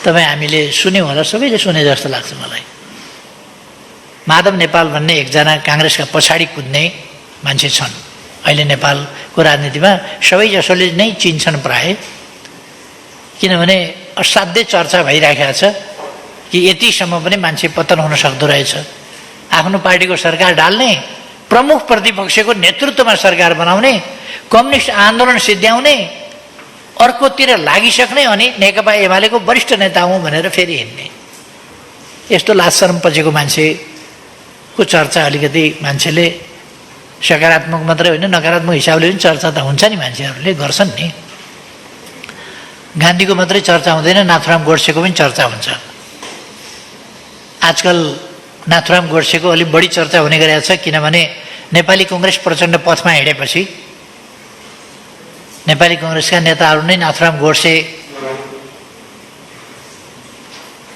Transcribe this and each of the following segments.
तपाईँ हामीले सुन्यौँ होला, सबैले सुने जस्तो लाग्छ मलाई। माधव नेपाल भन्ने एकजना काङ्ग्रेसका पछाडि कुद्ने मान्छे छन्। अहिले नेपालको राजनीतिमा सबैजसोले नै चिन्छन् प्राय, किनभने असाध्यै चर्चा भइराखेको छ कि यतिसम्म पनि मान्छे पतन हुन सक्दो रहेछ। आफ्नो पार्टीको सरकार डाल्ने, प्रमुख प्रतिपक्षको नेतृत्वमा सरकार बनाउने, कम्युनिस्ट आन्दोलन सिद्ध्याउने, अर्कोतिर लागिसक्ने अनि नेकपा एमालेको वरिष्ठ नेता हुँ भनेर फेरि हिँड्ने, यस्तो लाज शरम पछिको मान्छेको चर्चा अलिकति मान्छेले सकारात्मक मात्रै होइन नकारात्मक हिसाबले पनि चर्चा त हुन्छ नि, मान्छेहरूले गर्छन् नि। गान्धीको मात्रै चर्चा हुँदैन, नाथुराम गोडसेको पनि चर्चा हुन्छ। आजकल नाथुराम गोडसेको अलिक बढी चर्चा हुने गरेको छ, किनभने नेपाली कङ्ग्रेस प्रचण्ड पथमा हिँडेपछि नेपाली कङ्ग्रेसका नेताहरू नै नाथुराम गोडसे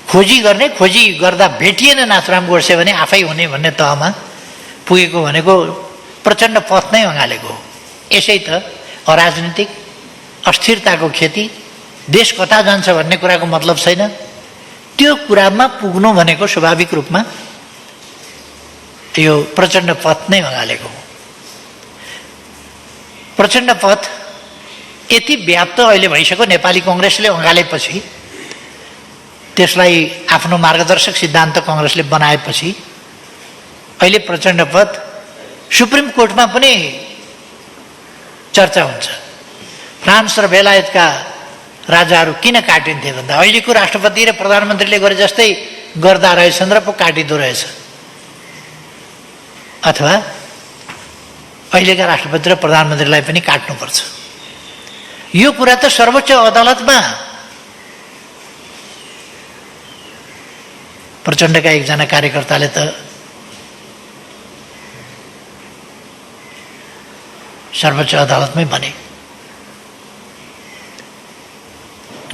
खोजी गर्दा भेटिएन नाथुराम गोडसे भने आफै हुने भन्ने तहमा पुगेको भनेको प्रचण्ड पथ नै अँगालेको हो। यसै त अराजनीतिक अस्थिरताको खेती, देश कता जान्छ भन्ने कुराको मतलब छैन, त्यो कुरामा पुग्नु भनेको स्वाभाविक रूपमा यो प्रचण्ड पथ नै अँगालेको हो। प्रचण्ड पथ यति व्याप्त अहिले भइसक्यो, नेपाली कङ्ग्रेसले अँगालेपछि, त्यसलाई आफ्नो मार्गदर्शक सिद्धान्त कङ्ग्रेसले बनाएपछि अहिले प्रचण्ड पथ सुप्रिम कोर्टमा पनि चर्चा हुन्छ। फ्रान्स र बेलायतका राजाहरू किन काटिन्थे भन्दा अहिलेको राष्ट्रपति र प्रधानमन्त्रीले गरे जस्तै गर्दा रहेछन् र पो काटिँदो रहेछ, अथवा अहिलेका राष्ट्रपति र प्रधानमन्त्रीलाई पनि काट्नुपर्छ। यो कुरा त सर्वोच्च अदालतमा प्रचण्डका एकजना कार्यकर्ताले त सर्वोच्च अदालतमै भने।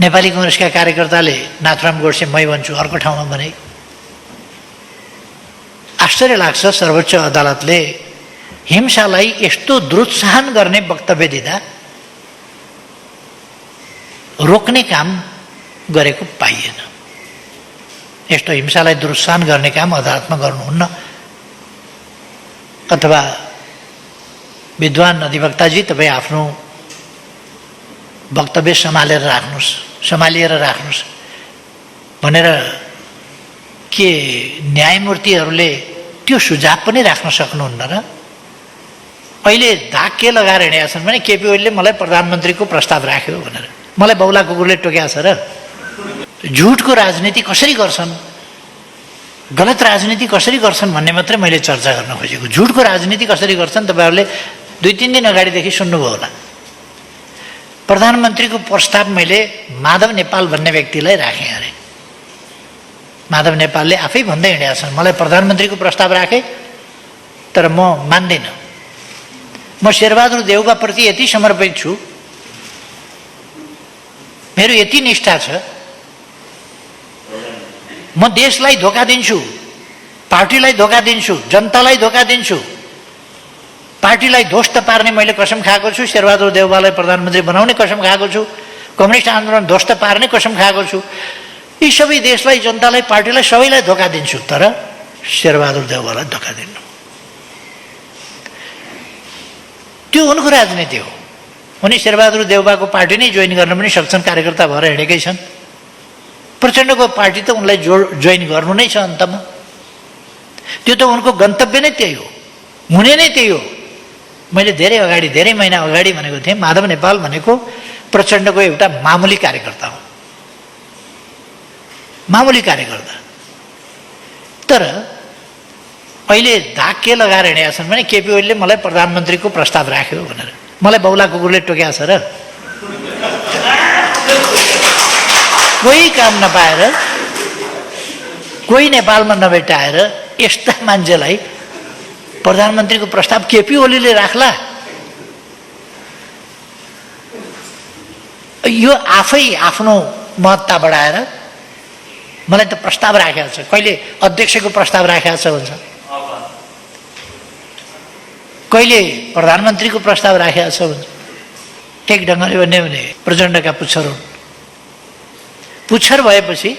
नेपाली कङ्ग्रेसका कार्यकर्ताले नाथुराम गोडसे मै भन्छु अर्को ठाउँमा भने। आश्चर्य लाग्छ, सर्वोच्च अदालतले हिंसालाई यस्तो दुरुत्साहन गर्ने वक्तव्य दिँदा रोक्ने काम गरेको पाइएन। यस्तो हिंसालाई दुरुत्साहन गर्ने काम अदालतमा गर्नुहुन्न। अथवा विद्वान अधिवक्ताजी तपाईँ आफ्नो वक्तव्य सम्हालिएर राख्नुहोस् भनेर के न्यायमूर्तिहरूले त्यो सुझाव पनि राख्न सक्नुहुन्न र? अहिले धाक के लगाएर हिँडेका छन् भने केपी ओलीले मलाई प्रधानमन्त्रीको प्रस्ताव राख्यो भनेर मलाई बौला कुकुरले टोक्या छ र? झुटको राजनीति कसरी गर्छन्, गलत राजनीति कसरी गर्छन् भन्ने मात्रै मैले चर्चा गर्न खोजेको। झुटको राजनीति कसरी गर्छन् तपाईँहरूले 2-3 दिन अगाडिदेखि सुन्नुभयो होला। प्रधानमन्त्रीको प्रस्ताव मैले माधव नेपाल भन्ने व्यक्तिलाई राखेँ अरे। माधव नेपालले आफै भन्दै हिँडेका छन् मलाई प्रधानमन्त्रीको प्रस्ताव राखे, तर म मान्दिनँ। म शेरबहादुर देउवाप्रति यति समर्पित छु, मेरो यति निष्ठा छ, म देशलाई धोका दिन्छु, पार्टीलाई धोका दिन्छु, जनतालाई धोका दिन्छु, पार्टीलाई ध्वस्त पार्ने मैले कसम खाएको छु, शेरबहादुर देउवालाई प्रधानमन्त्री बनाउने कसम खाएको छु, कम्युनिस्ट आन्दोलन ध्वस्त पार्ने कसम खाएको छु, यी सबै देशलाई, जनतालाई, पार्टीलाई सबैलाई धोका दिन्छु, तर शेरबहादुर देउवालाई धोका दिन्नु। त्यो उनको राजनीति हो। उनी शेरबहादुर देउवाको पार्टी नै जोइन गर्न पनि सक्छन्, कार्यकर्ता भएर हिँडेकै छन्। प्रचण्डको पार्टी त उनलाई जोइन गर्नु नै छ अन्तमा। त्यो त उनको गन्तव्य नै त्यही हो, हुने नै त्यही हो। मैले धेरै महिना अगाडि भनेको थिएँ, माधव नेपाल भनेको प्रचण्डको एउटा मामुली कार्यकर्ता हो, मामुली कार्यकर्ता। तर अहिले धाक के लगाएर हिँडेका छन् भने केपी ओलीले मलाई प्रधानमन्त्रीको प्रस्ताव राख्यो भनेर मलाई बौला कुकुरले टोक्या छ र? कोही काम नपाएर, कोही नेपालमा नभेटाएर यस्ता मान्छेलाई प्रधानमन्त्रीको प्रस्ताव केपी ओलीले राख्ला? यो आफै आफ्नो महत्ता बढाएर मलाई त प्रस्ताव राखेको छ, कहिले अध्यक्षको प्रस्ताव राखेको छ भन्छ, कहिले प्रधानमन्त्रीको प्रस्ताव राखेको छ भन्छ। एक ढङ्गले भन्यो भने प्रचण्डका पुच्छर हुन्। पुच्छर भएपछि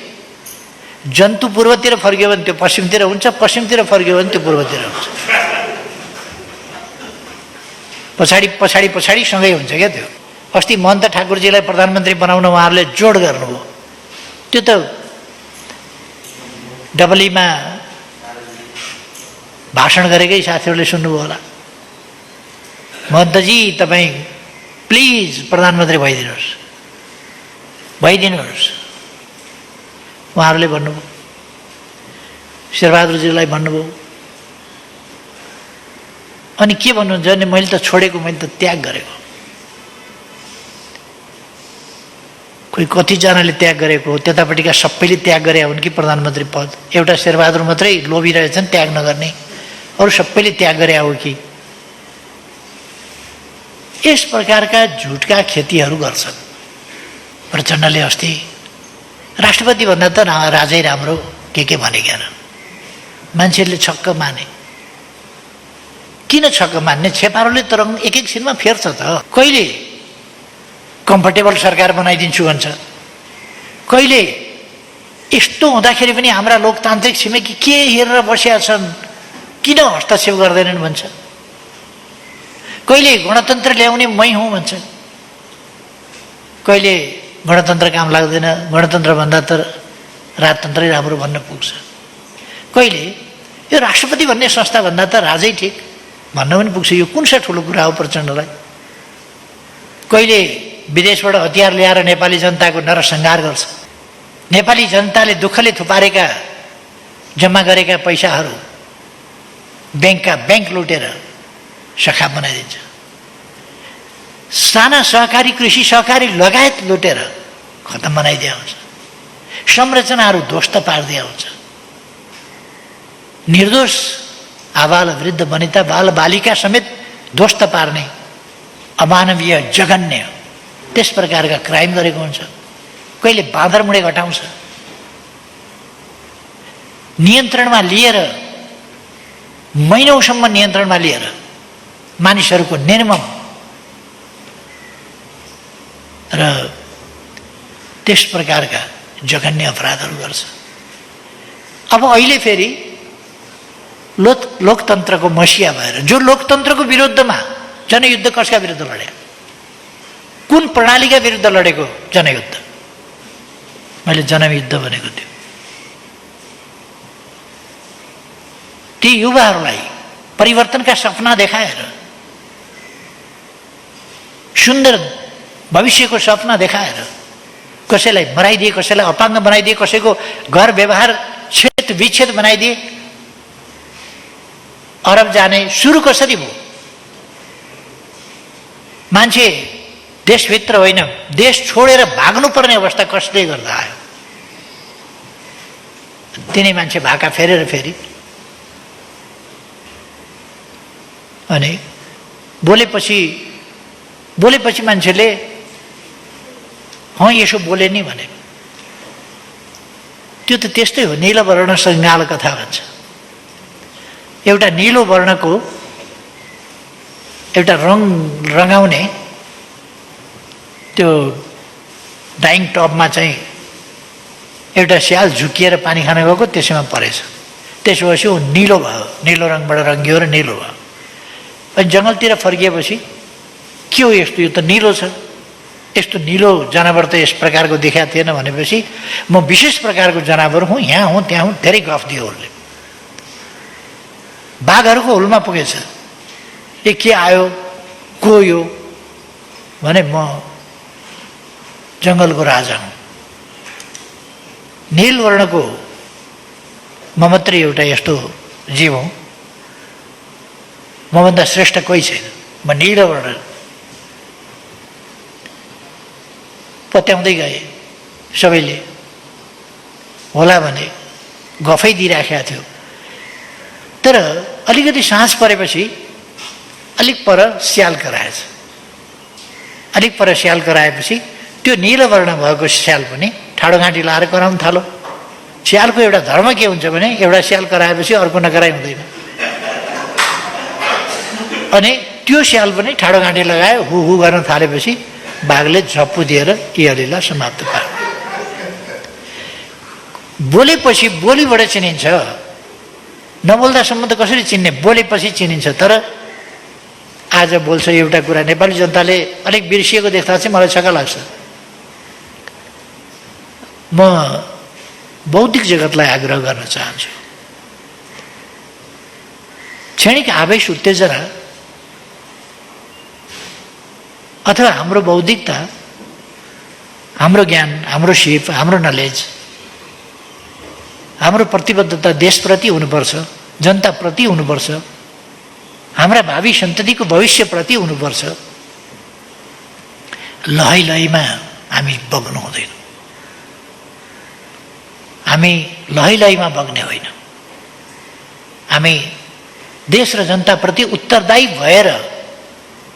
जन्तु पूर्वतिर फर्क्यो भने त्यो पश्चिमतिर हुन्छ, पश्चिमतिर फर्क्यो भने त्यो पूर्वतिर हुन्छ। पछाडि पछाडि पछाडि सँगै हुन्छ क्या त्यो। अस्ति महन्त ठाकुरजीलाई प्रधानमन्त्री बनाउन उहाँहरूले जोड गर्नुभयो। त्यो त डबलीमा भाषण गरेकै साथीहरूले सुन्नुभयो होला। महन्तजी तपाईँ प्लिज प्रधानमन्त्री भइदिनुहोस्। उहाँहरूले भन्नुभयो, शेरबहादुरजीलाई भन्नुभयो। अनि के भन्नुहुन्छ भने मैले त छोडेको, मैले त त्याग गरेको। कोही कतिजनाले त्याग गरेको, त्यतापट्टिका सबैले त्याग गरे हुन् कि प्रधानमन्त्री पद? एउटा शेरबहादुर मात्रै लोभी रहेछन् त्याग नगर्ने, अरू सबैले त्याग गरे हो कि? यस प्रकारका झुटका खेतीहरू गर्छन्। प्रचण्डले अस्ति राष्ट्रपति भन्दा त राजै राम्रो के भनेका मान्छेले छक्क माने। किन छक्क मान्ने? छेपारोले तरङ्ग एक एकछिनमा फेर्छ त। कहिले कम्फर्टेबल सरकार बनाइदिन्छु भन्छ, कहिले यस्तो हुँदाखेरि पनि हाम्रा लोकतान्त्रिक छिमेकी के हेरेर बसेका छन्, किन हस्तक्षेप गर्दैनन् भन्छ। कहिले गणतन्त्र ल्याउने मै हुँ भन्छ, कहिले गणतन्त्र काम लाग्दैन, गणतन्त्र भन्दा त राजतन्त्रै राम्रो भन्न पुग्छ। कहिले यो राष्ट्रपति भन्ने संस्था भन्दा त राजै ठिक भन्न पनि पुग्छ। यो कुन सा ठुलो कुरा हो प्रचण्डलाई? कहिले विदेशबाट हतियार ल्याएर नेपाली जनताको नरसंहार गर्छ। नेपाली जनताले दुःखले थुपारेका जम्मा गरेका पैसाहरू ब्याङ्कका ब्याङ्क लुटेर सखा बनाइदिन्छ। साना सहकारी, कृषि सहकारी लगायत लुटेर खतम बनाइदिया हुन्छ। संरचनाहरू ध्वस्त पारिदिया हुन्छ। निर्दोष आबाल वृद्ध वनिता बाल बालिका समेत ध्वस्त पार्ने अमानवीय जघन्य त्यस प्रकारका क्राइम गरेको हुन्छ। कहिले बाँदरमुडे घटाउँछ। नियन्त्रणमा लिएर, महिनौसम्म नियन्त्रणमा लिएर मानिसहरूको निर्मम र त्यस प्रकारका जघन्य अपराधहरू गर्छ। अब अहिले फेरि लोकतन्त्रको मसिया भएर, जो लोकतन्त्रको विरुद्धमा जनयुद्ध कसका विरुद्ध लडे? कुन प्रणालीका विरुद्ध लडेको जनयुद्ध? मैले जनयुद्ध भनेको थियो। ती युवाहरूलाई परिवर्तनका सपना देखाएर, सुन्दर भविष्यको सपना देखाएर कसैलाई मराइदिए, कसैलाई अपाङ्ग बनाइदिए, कसैको घर व्यवहार छेद विच्छेद बनाइदिए। अरब जाने सुरु कसरी भयो? मान्छे देशभित्र होइन, देश छोडेर भाग्नुपर्ने अवस्था कसले गर्दा आयो? तिनै मान्छे भाका फेरेर फेरि अनि बोलेपछि मान्छेले यसो बोले नि भने। त्यो त त्यस्तै हो। नील वर्ण सङ्गाल कथा भन्छ। एउटा नीलो वर्णको एउटा रङ्गाउने त्यो डाइङ टबमा चाहिँ एउटा स्याल झुकिएर पानी खान गएको, त्यसैमा परेछ। त्यसपछि ऊ निलो भयो, निलो रङबाट रङ्गियो र निलो भयो। अनि जङ्गलतिर फर्किएपछि के हो यस्तो? यो त निलो छ। यस्तो निलो जनावर त यस प्रकारको देखाएको थिएन भनेपछि म विशेष प्रकारको जनावर हुँ, यहाँ हुँ त्यहाँ हुँ, धेरै गफ दियो उसले। बाघहरूको हुलमा पुगेछ। के आयो, को यो भने म जङ्गलको राजा हुँ। नील वर्णको म मात्रै एउटा यस्तो जीव हुँ, मभन्दा श्रेष्ठ कोही छैन, म नील वर्ण। पत्याउँदै गए सबैले, होला भने गफै दिइराखेको थियो। तर अलिकति साँझ परेपछि अलिक पर स्याल कराएछ। अलिक पर स्याल कराएपछि त्यो नील वर्ण भएको स्याल पनि ठाडो घाँटी लाएर कराउन थाल्यो। स्यालको एउटा धर्म के हुन्छ भने एउटा स्याल कराएपछि अर्को नकराइ हुँदैन। अनि त्यो स्याल पनि ठाडो घाँटी लगायो, हु हु गर्न थालेपछि बाघले झप्पु दिएर यी अलीलाई समाप्त पार्यो। बोलेपछि बोलीबाट चिनिन्छ, नबोल्दासम्म त कसरी चिन्ने, बोलेपछि चिनिन्छ। तर आज बोल्छ एउटा कुरा, नेपाली जनताले अलिक बिर्सिएको देख्दा चाहिँ मलाई छक्क लाग्छ। म बौद्धिक जगतलाई आग्रह गर्न चाहन्छु, क्षणिक आवेश उत्तेजना अथवा हाम्रो बौद्धिकता, हाम्रो ज्ञान, हाम्रो सिप, हाम्रो नलेज, हाम्रो प्रतिबद्धता देशप्रति हुनुपर्छ, जनताप्रति हुनुपर्छ, हाम्रा भावी सन्ततिको भविष्यप्रति हुनुपर्छ। लहै लहैमा हामी बग्नु हुँदैन, हामी लहै लहैमा बग्ने होइन। हामी देश र जनताप्रति उत्तरदायी भएर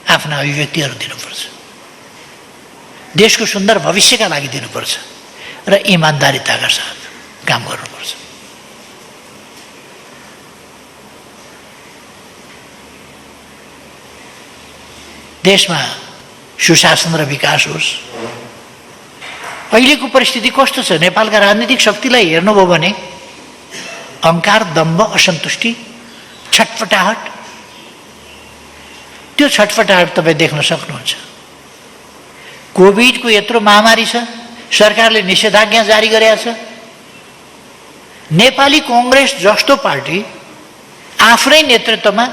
आफ्ना अभिव्यक्तिहरू दिनुपर्छ, देशको सुन्दर भविष्यका लागि दिनुपर्छ र इमान्दारिताका साथ काम गर्नुपर्छ। देशमा सुशासन र विकास होस्। अहिलेको परिस्थिति कस्तो छ, नेपालका राजनीतिक शक्तिलाई हेर्नुभयो भने अहङ्कार, दम्भ, असन्तुष्टि, छटपटाहट, त्यो छटपटाहट तपाईँ देख्न सक्नुहुन्छ। कोभिडको यत्रो महामारी छ, सरकारले निषेधाज्ञा जारी गरेको छ। नेपाली कांग्रेस जस्तो पार्टी आफ्नै नेतृत्वमा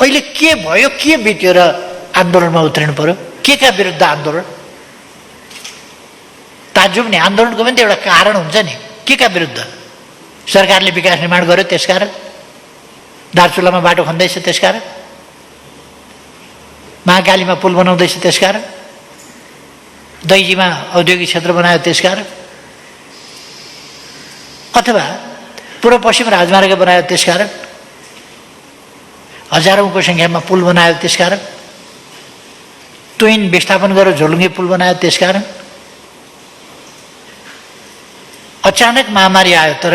अहिले के भयो, के बित्यो र आन्दोलनमा उत्रिनु पर्यो? के का विरुद्ध आन्दोलन? ताज्जुब नि, आन्दोलनको पनि त एउटा कारण हुन्छ नि। के का विरुद्ध? सरकारले विकास निर्माण गर्यो त्यसकारण, दार्चुलामा बाटो खन्दैछ त्यसकारण, महाकालीमा पुल बनाउँदैछ त्यसकारण, दैजीमा औद्योगिक क्षेत्र बनायो त्यसकारण, अथवा पूर्व पश्चिम राजमार्ग बनायो त्यसकारण, हजारौंको संख्यामा पुल बनायो त्यसकारण, ट्विन विस्थापन गरेर झोलुङ्गे पुल बनायो त्यसकारण। अचानक महामारी आयो तर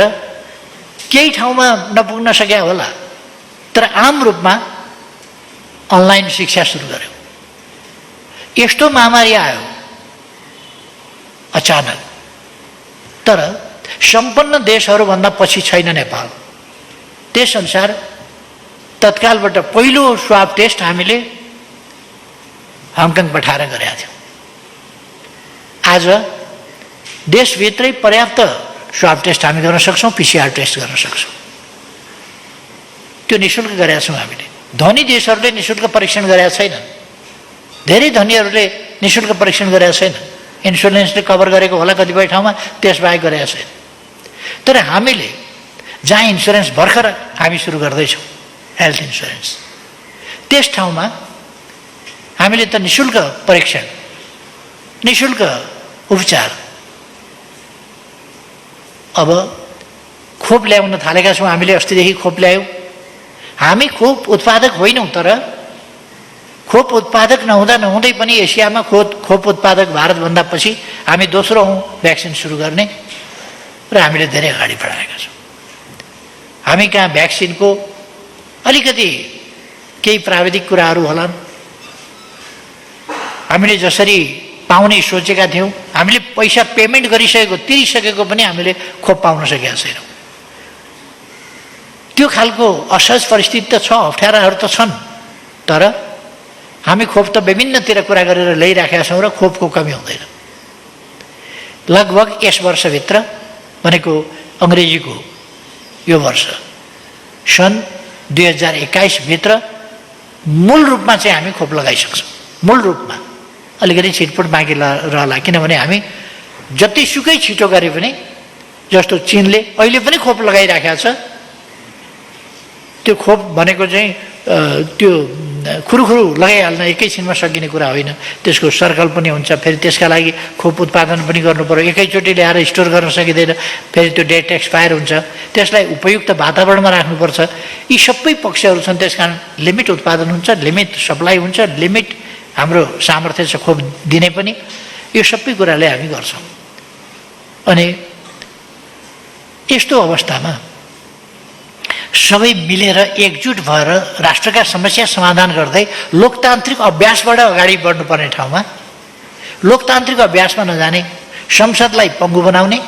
केही ठाउँमा नपुग्न सक्या होला, तर आम रूपमा अनलाइन शिक्षा सुरु गर्यो। यस्तो महामारी आयो अचानक, तर सम्पन्न देशहरूभन्दा पछि छैन नेपाल। त्यसअनुसार तत्कालबाट पहिलो स्वाब टेस्ट हामीले हङकङ पठाएर गरेका थियौँ। आज देशभित्रै पर्याप्त स्वाब टेस्ट हामी गर्न सक्छौँ, पिसिआर टेस्ट गर्न सक्छौँ। त्यो निःशुल्क गरेका छौँ हामीले। धनी देशहरूले निःशुल्क परीक्षण गरेका छैनन्, धेरै धनीहरूले निःशुल्क परीक्षण गरेका छैन। इन्सुरेन्सले कभर गरेको होला कतिपय ठाउँमा, त्यसबाहेक गरेका छैन। तर हामीले जहाँ इन्सुरेन्स भर्खर हामी सुरु गर्दैछौँ, हेल्थ इन्सुरेन्स, त्यस ठाउँमा हामीले त निःशुल्क परीक्षण, निःशुल्क उपचार, अब खोप ल्याउन थालेका छौँ। हामीले अस्तिदेखि खोप ल्यायौँ। हामी खोप उत्पादक होइनौँ, तर खोप उत्पादक नहुँदै पनि एसियामा खोप उत्पादक भारतभन्दा पछि हामी दोस्रो हौँ भ्याक्सिन सुरु गर्ने, र हामीले धेरै अगाडि बढाएका छौँ। हामी कहाँ भ्याक्सिनको अलिकति केही प्राविधिक कुराहरू होलान्। हामीले जसरी पाउने सोचेका थियौँ, हामीले पैसा पेमेन्ट गरिसकेको, तिरिसकेको पनि हामीले खोप पाउन सकेका छैनौँ। त्यो खालको असहज परिस्थिति त छ, अप्ठ्याराहरू त छन्, तर हामी खोप त विभिन्नतिर कुरा गरेर ल्याइराखेका छौँ र खोपको कमी हुँदैन। लगभग यस वर्षभित्र, भनेको अङ्ग्रेजीको यो वर्ष सन् 2021 भित्र मूल रूपमा चाहिँ हामी खोप लगाइसक्छौँ। मूल रूपमा अलिकति छिटपुट बाँकी रहला, किनभने हामी जतिसुकै छिटो गरे पनि, जस्तो चीनले अहिले पनि खोप लगाइराखेको छ, त्यो खोप भनेको चाहिँ त्यो खुरुखुरु लगाइहाल्न एकैछिनमा सकिने कुरा होइन। त्यसको सर्कल पनि हुन्छ, फेरि त्यसका लागि खोप उत्पादन पनि गर्नु पर्यो। एकैचोटि ल्याएर स्टोर गर्न सकिँदैन, फेरि त्यो डेट एक्सपायर हुन्छ, त्यसलाई उपयुक्त वातावरणमा राख्नुपर्छ। यी सबै पक्षहरू छन्। त्यसकारण लिमिट उत्पादन हुन्छ, लिमिट सप्लाई हुन्छ, लिमिट हाम्रो सामर्थ्य छ खोप दिने पनि। यो सबै कुराले हामी गर्छौँ। अनि यस्तो अवस्थामा सबै मिलेर एकजुट भएर राष्ट्रका समस्या समाधान गर्दै लोकतान्त्रिक अभ्यासबाट अगाडि बढ्नुपर्ने ठाउँमा लोकतान्त्रिक अभ्यासमा नजाने, संसदलाई पङ्गु बनाउने,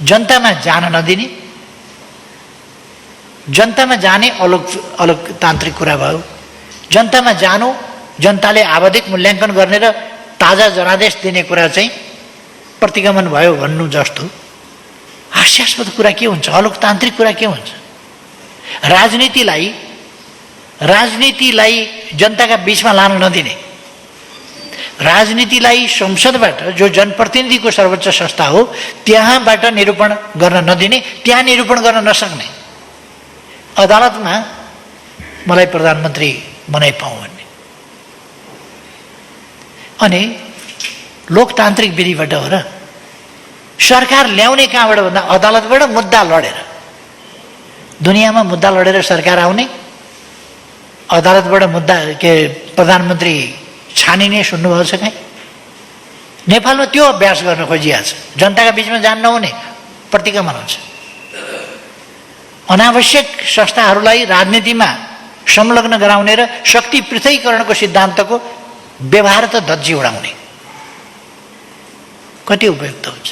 जनतामा जान नदिने, जनतामा जाने अलोकतान्त्रिक कुरा भयो। जनतामा जानु, जनताले आवधिक मूल्याङ्कन गर्ने र ताजा जनादेश दिने कुरा चाहिँ प्रतिगमन भयो भन्नु जस्तो हास्यास्पद कुरा के हुन्छ? अलोकतान्त्रिक कुरा के हुन्छ? राजनीतिलाई जनताका बीचमा लान नदिने, राजनीतिलाई संसदबाट जो जनप्रतिनिधिको सर्वोच्च संस्था हो त्यहाँबाट निरूपण गर्न नदिने, त्यहाँ निरूपण गर्न नसक्ने, अदालतमा मलाई प्रधानमन्त्री बनाइ पाऊँ भन्ने। अनि लोकतान्त्रिक विधिबाट हो र सरकार ल्याउने कहाँबाट भन्दा अदालतबाट मुद्दा लडेर। दुनियाँमा मुद्दा लडेर सरकार आउने, अदालतबाट मुद्दा प्रधानमन्त्री छानिने सुन्नुभएको छ कहीँ? नेपालमा त्यो अभ्यास गर्न खोजिएको छ। जनताका बीचमा जान नहुने, प्रतिगमन हुन्छ। अनावश्यक संस्थाहरूलाई राजनीतिमा संलग्न गराउने र शक्ति पृथकीकरणको सिद्धान्तको व्यवहार त धज्जी उडाउने कति उपयुक्त हुन्छ?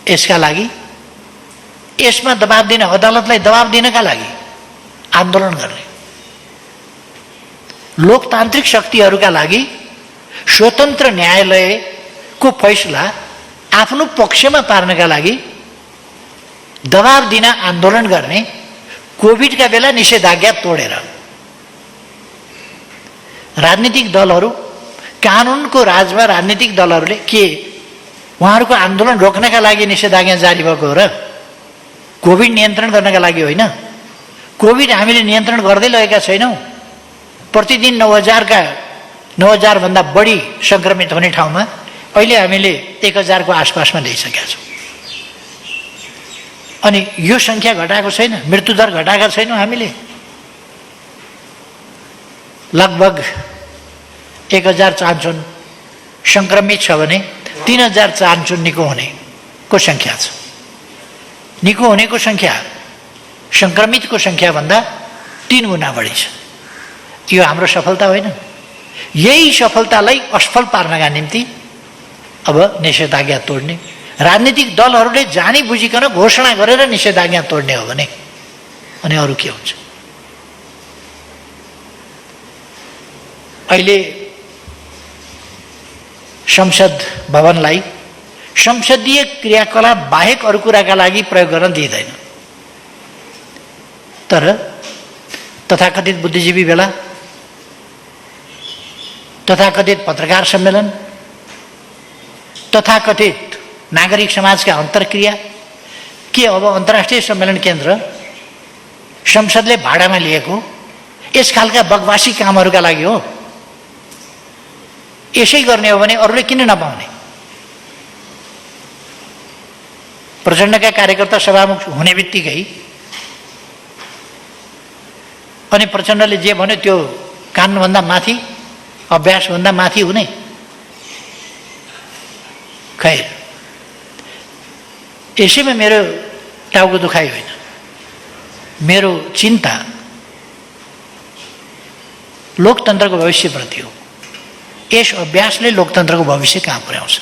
यसका लागि, यसमा दबाब दिन, अदालतलाई दबाब दिनका लागि आन्दोलन गर्ने, लोकतान्त्रिक शक्तिहरूका लागि स्वतन्त्र न्यायालयको फैसला आफ्नो पक्षमा पार्नका लागि दबाब दिन आन्दोलन गर्ने, कोभिडका बेला निषेधाज्ञा तोडेर राजनीतिक दलहरू, कानुनको राजमा राजनीतिक दलहरूले के उहाँहरूको आन्दोलन रोक्नका लागि निषेधाज्ञा जारी भएको हो र? कोभिड नियन्त्रण गर्नका लागि होइन। कोभिड हामीले नियन्त्रण गर्दै लगेका छैनौँ। प्रतिदिन 9,000 भन्दा बढी सङ्क्रमित हुने ठाउँमा अहिले हामीले 1,000 को आसपासमा ल्याइसकेका छौँ। अनि यो सङ्ख्या घटाएको छैन, मृत्युदर घटाएका छैनौँ हामीले। लगभग 1,000 चाहन्छन् सङ्क्रमित छ भने 3,000 चाहन्छन् निको हुनेको सङ्ख्या छ। निको हुनेको सङ्ख्या सङ्क्रमितको सङ्ख्याभन्दा 3 गुणा बढी छ। यो हाम्रो सफलता होइन। यही सफलतालाई असफल पार्नका निम्ति अब निषेधाज्ञा तोड्ने, राजनीतिक दलहरूले जानी बुझिकन घोषणा गरेर निषेधाज्ञा तोड्ने हो भने अनि अरू के हुन्छ? अहिले संसद भवनलाई संसदीय क्रियाकलाप बाहेक अरू कुराका लागि प्रयोग गर्न दिइँदैन। तर तथाकथित बुद्धिजीवी भेला, तथाकथित पत्रकार सम्मेलन, तथाकथित नागरिक समाजका अन्तर्क्रिया के अब अन्तर्राष्ट्रिय सम्मेलन केन्द्र संसदले भाडामा लिएको यस खालका बगवासी कामहरूका लागि हो? यसै गर्ने हो भने अरूले किन नपाउने? प्रचण्डका कार्यकर्ता सभामुख हुने बित्तिकै अनि प्रचण्डले जे भन्यो त्यो कानुनभन्दा माथि, अभ्यासभन्दा माथि हुने? खैर, यसैमा मेरो टाउको दुखाइ होइन। मेरो चिन्ता लोकतन्त्रको भविष्यप्रति हो। यस अभ्यासले लोकतन्त्रको भविष्य कहाँ पुर्याउँछ?